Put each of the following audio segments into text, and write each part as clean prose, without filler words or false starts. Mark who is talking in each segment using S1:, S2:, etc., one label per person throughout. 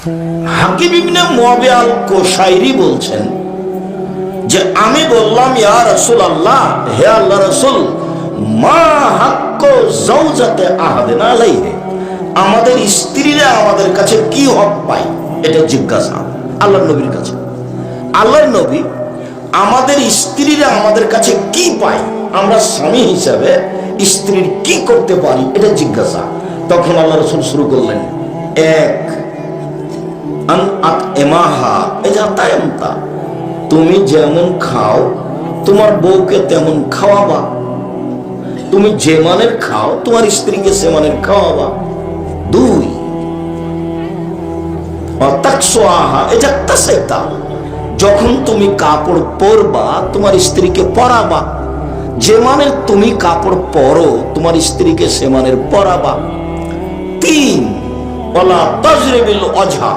S1: হাকিম ইবনে মুআবিয়া আল কুশাইরি বলছেন যে আমি বললাম, ইয়া রাসূলুল্লাহ, হে আল্লাহ রাসূল, মা হাক্কু যাওজাতে আহাদিনা আলাইহি, আমাদের স্ত্রীরা আমাদের কাছে কি হক পায়, এটা জিজ্ঞাসা আল্লাহর নবীর কাছে। আল্লাহর নবী, আমাদের স্ত্রীরা আমাদের কাছে কি পায়, আমরা স্বামী হিসাবে স্ত্রীর কি করতে পারি, এটা জিজ্ঞাসা। তখন আল্লাহ রাসূল শুরু করলেন, এক, আন আতএমাহা, এজাতায়ামতা, তুমি যেমন খাও তোমার বউকে তেমন খাওয়াবা, তুমি যে মানের খাও তোমার স্ত্রীকে সে মানের খাওয়াবা। দুই, অতাকসোয়াহা, এজাতাসাইতা, যখন তুমি কাপড় পরবা তোমার স্ত্রীকে পরাবা, যে মানের তুমি কাপড় পরো তোমার স্ত্রীকে সে মানের পরাবা। তিন, ওয়ালা তাজরিবিল ওজহা,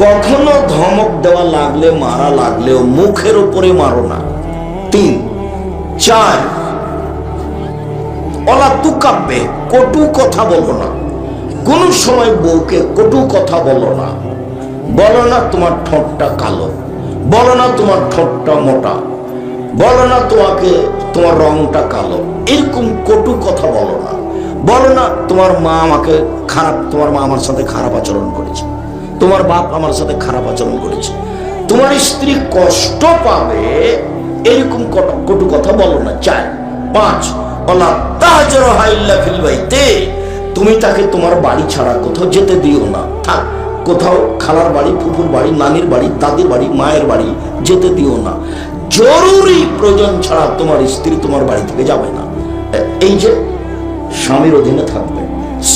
S1: কখনো ধমক দেওয়া লাগলে, মারা লাগলেও মুখের উপরে মারো না। তিন। চার, ওয়ালা তুকাব্বে, কটু কথা বলো না, কোন সময় বউকে কটু কথা বলো না। বলো না তোমার ঠোঁটটা কালো, বলো না তোমার ঠোঁটটা মোটা, বলো না তোমার রংটা কালো, এরকম কটু কথা বলো না। বলো না তোমার মা আমাকে খারাপ, তোমার মা আমার সাথে খারাপ আচরণ করেছে, তোমার বাপ আমার সাথে খারাপ আচরণ করেছে, তোমার স্ত্রী কষ্ট পাবে, এরকম কটু কথা বলো না। চার। পাঁচ, ওয়ালা তাহজুরহা ইল্লা ফিল বাইতে, তুমি তাকে তোমার বাড়ি ছাড়া কোথাও যেতে দিও না, থাক কোথাও খালার বাড়ি, ফুফুর বাড়ি, নানির বাড়ি, দাদির বাড়ি, মায়ের বাড়ি যেতে দিও না। জরুরি প্রয়োজন ছাড়া তোমার স্ত্রী তোমার বাড়ি থেকে যাবে না। এই যে স্বামীর অধীনে থাকবে,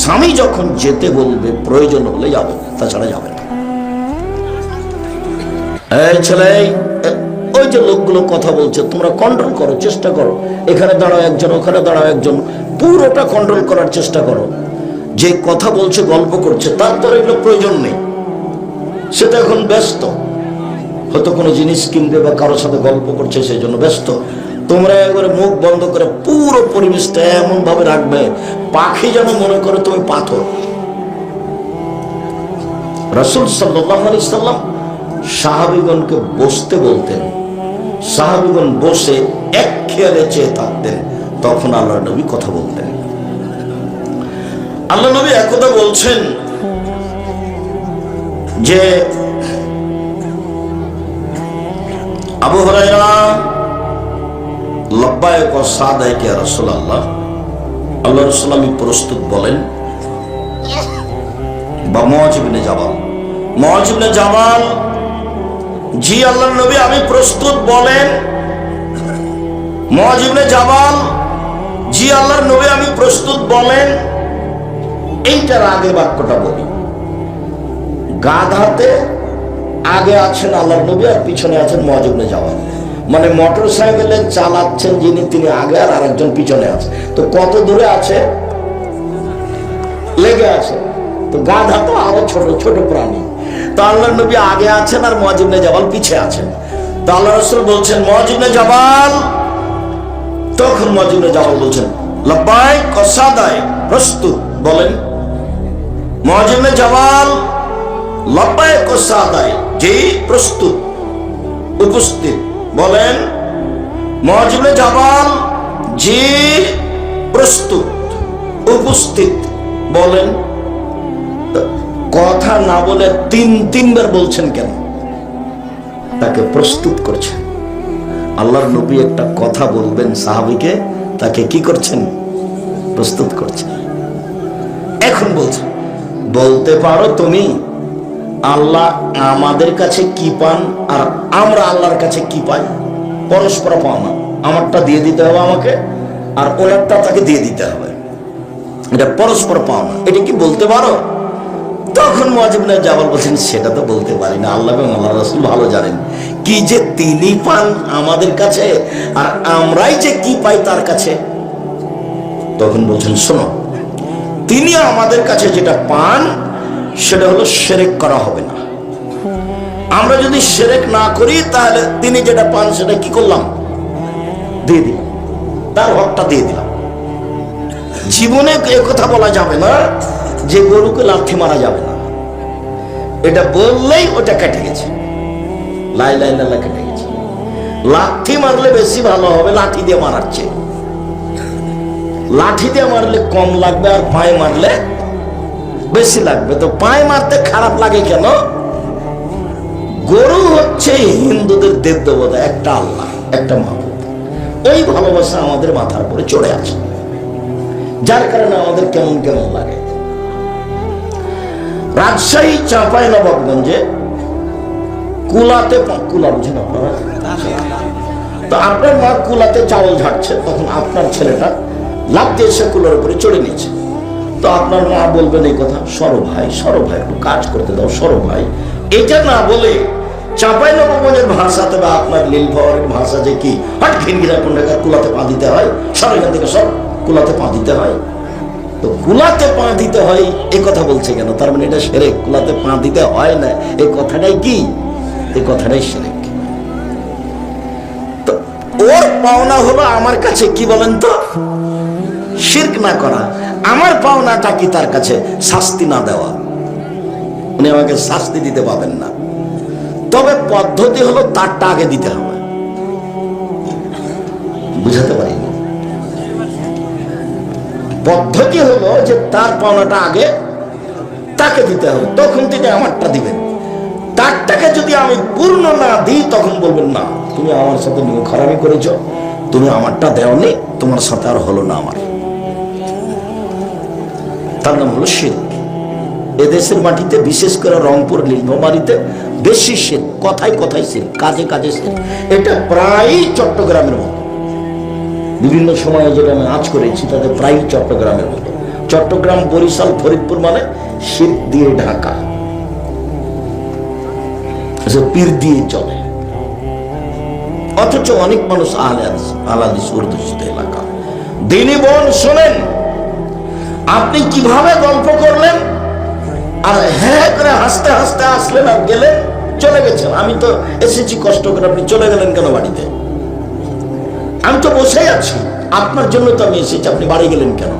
S1: স্বামী যখন যেতে বলবে প্রয়োজন হলে যাবে, তাছাড়া যাবে না। এই ছেলে, ওই যে লোকগুলো কথা বলছে তোমরা কন্ট্রোল করো, চেষ্টা করো, এখানে দাঁড়াও একজন, ওখানে দাঁড়াও একজন, পুরোটা কন্ট্রোল করার চেষ্টা করো। যে কথা বলছে, গল্প করছে, তার তো এগুলো প্রয়োজন নেই, সে তো এখন ব্যস্ত, হয়তো কোনো জিনিস কিনবে বা কারোর সাথে গল্প করছে, সেই জন্য ব্যস্ত। তোমরা একবারে মুখ বন্ধ করে পুরো পরিবেশটা এমন ভাবে রাখবে পাখি যেন মনে করে তুমি পাথর। রাসূল সাল্লাল্লাহু আলাইহি সাল্লাম সাহাবীগণকে বসতে বলতেন, সাহাবীগণ বসে এক খেয়ালে চেয়ে থাকতেন, তখন আল্লাহর নবী কথা বলতেন। আল্লাহ নবী একদা বলছেন যে, আবু হুরায়রা, লাব্বাইক ওয়া সাদাইক ইয়া রাসূলুল্লাহ, আল্লাহ রাসূল আমি প্রস্তুত বলেন। বা মুআয ইবনে জাবাল, মুআয ইবনে জাবাল, জি আল্লাহর নবী আমি প্রস্তুত বলেন। মুআয ইবনে জাবাল, জি আল্লাহর নবী আমি প্রস্তুত বলেন। এইটার আগে বাক্যটা বলি, গাধাতে আগে আছেন আল্লাহর নবী আর পিছনে আছেন মুআয ইবনে জাবাল, মানে মোটর সাইকেলে চালাচ্ছেন যিনি, তিনি আগে আর আরেকজন পিছনে আছে। তো কত দূরে আছে, লেগে আছে। তো গাধা তো আরো ছোট ছোট প্রাণী, তো আল্লাহর নবী আগে আছেন আর মুআয ইবনে জাবাল পিছে আছেন। তো আল্লাহ রাসূল বলছেন, মুআয ইবনে জাবাল, তখন মুআয ইবনে জাবাল বলছেন, লাব্বাইক ওয়া সাদাইক, প্রস্তুত বলেন। মুআয ইবনে জাবাল, লাব্বাইক ওয়া সাদাইক, জি প্রস্তুত, উপস্থিত বলেন। মুআয ইবনে জাবাল, জি প্রস্তুত, উপস্থিত বলেন। কথা না বলে তিনবার বলছেন কেন? তাকে প্রস্তুত করছেন। আল্লাহর নবী একটা কথা বলবেন সাহাবীকে, তাকে কি করছেন? প্রস্তুত করছেন। এখন বলছেন, বলতে পারো তুমি আল্লাহ আমাদের কাছে কি পান আর আমরা আল্লাহর কাছে কি পাই? পরস্পর পাওনা, আমারটা দিয়ে দিতে হবে আমাকে, আর ওনারটা তাকে দিয়ে দিতে হবে, এটা পরস্পর পাওনা, এটা কি বলতে পারো? তখন মুআয ইবনে জাবাল বলছেন, সেটা তো বলতে পারি না, আল্লাহ এবং আল্লাহর রাসূল ভালো জানেন কি যে তিনি পান আমাদের কাছে আর আমরাই যে কি পাই তার কাছে। তখন বলছেন, শোনো, তিনি আমাদের কাছে যেটা পান সেটা হলো শিরক করা হবে না। আমরা যদি শিরক না করি তাহলে তিনি যেটা পান সেটা কি করলাম? দিয়ে দিলাম, তার হকটা দিয়ে দিলাম। জীবনে এ কথা বলা যাবে না যে গরুকে লাথি মারা যাবে না, এটা বললেই ওটা কেটে গেছে, লা ইলাহা ইল্লাল্লাহ কেটে গেছে। লাঠি মারলে বেশি ভালো হবে লাঠি দিয়ে মারার চেয়ে। লাঠি দিয়ে মারলে কম লাগবে, আর পায়ে মারলে বেশি লাগবে। তো পায়ে মারতে খারাপ লাগে কেন? গরু হচ্ছে হিন্দুদের দেব দেবতা, একটা আল্লাহ, একটা মাবুদ। ওই ভালোবাসা আমাদের মাথার উপরে চড়ে আছে, যার কারণে আমাদের কেমন কেমন লাগে। রাজশাহী চাঁপাইনবাবগঞ্জে কুলাতে, কুলা বুঝেন আপনারা? তো আপনার মা কুলাতে চাউল ঝাড়ছে, তখন আপনার ছেলেটা লাফ দিয়ে এসে কুলার উপরে চড়ে নিয়েছে। তো আপনার মা বলবেন এই কথা, সরো ভাই, সরো ভাই, একটু কাজ করতে দাও, সরো ভাই। এটা না বলে চাঁপাইনবাবগঞ্জের ভাষাতে বা আপনার নীলফামারীর ভাষা যে কি হট ঘিনঘিরা কোন জায়গায় কুলাতে পা দিতে হয়, সব এখান থেকে সব কুলাতে পা দিতে হয়। তো কুলাতে পা দিতে হয় এই কথা বলছে কেন? তার মানে এটা শিরক। কুলাতে পা দিতে হয় না এই কথাটাই কি? এই কথাটাই শিরক। তো ওর পাওনা হলো আমার কাছে কি বলেন তো? শিরক না করা। আমার পাওনাটা কি? তার কাছে শাস্তি না দেওয়া। উনি আমাকে শাস্তি দিতে পাবেন না, তবে পদ্ধতি হলো তারটা আগে দিতে হবে। বুঝাতে পারিনি? পদ্ধতি হলো যে তার পাওনাটা আগে তাকে দিতে হবে, তখন তিনি আমারটা দিবেন। তারটাকে যদি আমি পূর্ণ না দিই, তখন বলবেন না, তুমি আমার সাথে নিয়ে খারাপই করেছ, তুমি আমারটা দেওনি, তোমার সাথে আর হলো না আমার। তার নাম হলো শিরক। এদেশের মাটিতে, বিশেষ করে রংপুর, নীলফামারীতে বেশি শিরক। কথায় কথায় শিরক, কাজে কাজে শিরক। এটা প্রায় চট্টগ্রামের মতো। বিভিন্ন সময়ে যেটা আমি আজ করেছি তাতে প্রায় চট্টগ্রামের মতো। চট্টগ্রাম, বরিশাল, ফরিদপুর মানে শিরক দিয়ে ঢাকা, পীর দিয়ে চলে। অথচ অনেক মানুষ আহলে হাদিস অধ্যুষিত এলাকা। দিনী বোন শোনেন, আপনি কিভাবে গল্প করলেন আর হ্যাঁ করে হাসতে হাসতে আসলেন আর গেলেন, চলে গেছেন। আমি তো এসেছি কষ্ট করে, আপনি চলে গেলেন কেন বাড়িতে? আমি তো বসেই আছি, আপনার জন্য তো আমি এসেছি, আপনি বাড়ি গেলেন কেন?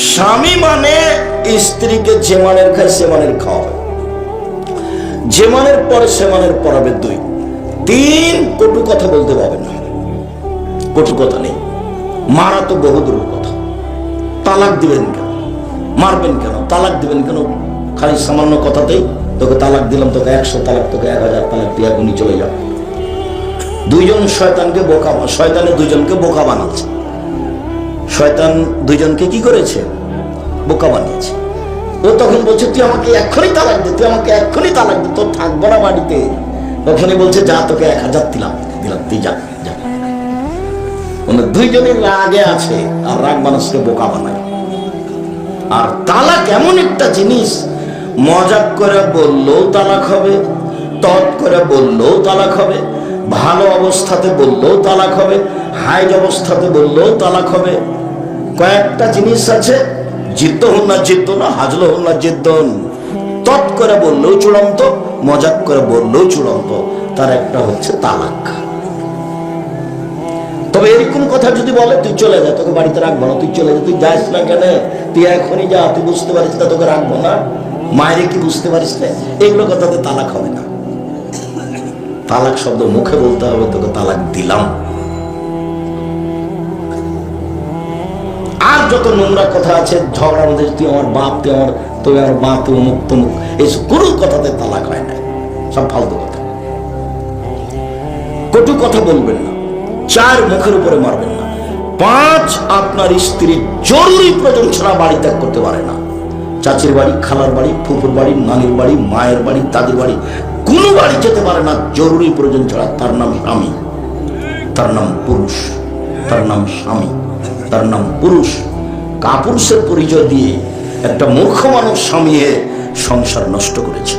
S1: স্বামী মানে স্ত্রীকে যে মানের খায় সে মানের খাওয়াবে, যে মানের পরে সে মানের পড়াবে। 2, 3 কটু কথা বলতে পারবেন না, কটু কথা নেই। মারা তো বহুদূর কথা। তালাক দিবেন কেন? মারবেন কেন? তালাক দিবেন কেন? খালি সামান্য কথাতেই তোকে তালাক দিলাম, তোকে 100 তালাক, তোকে 1000 তালাক দিয়ে এখনই চলে যাও। দুইজন শয়তানকে বোকা, শয়তানে দুইজনকে বোকা বানাচ্ছে। শয়তান দুইজনকে কি করেছে? বোকা বানিয়েছে। ও তখন বলছে তুই আমাকে এক্ষুনি তালাক দে, তুই আমাকে এক্ষুনি তালাক দে, তোর থাকবো না বাড়িতে। তখনই বলছে যা, তোকে 1000 দিলাম, তুই যা। দুইজনের রাগে আছে, আর রাগ মানুষকে বোকা বানায়। আর তালাক এমন একটা জিনিস, মজাক করে বললেও তালাক হবে, তৎ করে বললেও তালাক হবে, ভালো অবস্থাতে বললেও তালাক হবে, হাইজ অবস্থাতে বললেও তালাক হবে। কয়েকটা জিনিস আছে, জিদ্দ হন না জিদ্দ না, হাজল হন না জিদ্দন। তৎ করে বললেও চূড়ান্ত, মজাক করে বললেও চূড়ান্ত। তার একটা হচ্ছে তালাক। তবে এরকম কথা যদি বলে তুই চলে যা, তোকে বাড়িতে রাখবো না, তুই চলে যা, তুই যাস না কেন, তুই এখনই যা, তুই বুঝতে পারিস না তোকে রাখবো না, মায়ের কি বুঝতে পারিস না, এগুলো কথাতে তালাক হবে না। তালাক শব্দ মুখে বলতে হবে, তোকে তালাক দিলাম। আর যত নোংরা কথা আছে ঝগড়ার মধ্যে, তুই আমার বাপ, তুই আমার বাপ, তুই অমুক তমুক, এইসব কোনো কথাতে তালাক হয় না, সব ফালতু কথা। কটু কথা বলবেন না। 4 মুখের উপরে মারবেন না। 5 আপনার স্ত্রী জরুরি প্রয়োজন ছাড়া বাড়ি ত্যাগ করতে পারে না। চাচির বাড়ি, খালার বাড়ি, ফুফুর বাড়ি, নানির বাড়ি, মায়ের বাড়ি, দাদির বাড়ি, কোনো বাড়ি যেতে পারে না জরুরি প্রয়োজন ছাড়া। তার নাম স্বামী, তার নাম পুরুষ, তার নাম স্বামী, তার নাম পুরুষ। কাপুরুষের পরিচয় দিয়ে একটা মূর্খ মানুষ স্বামী সংসার নষ্ট করেছে।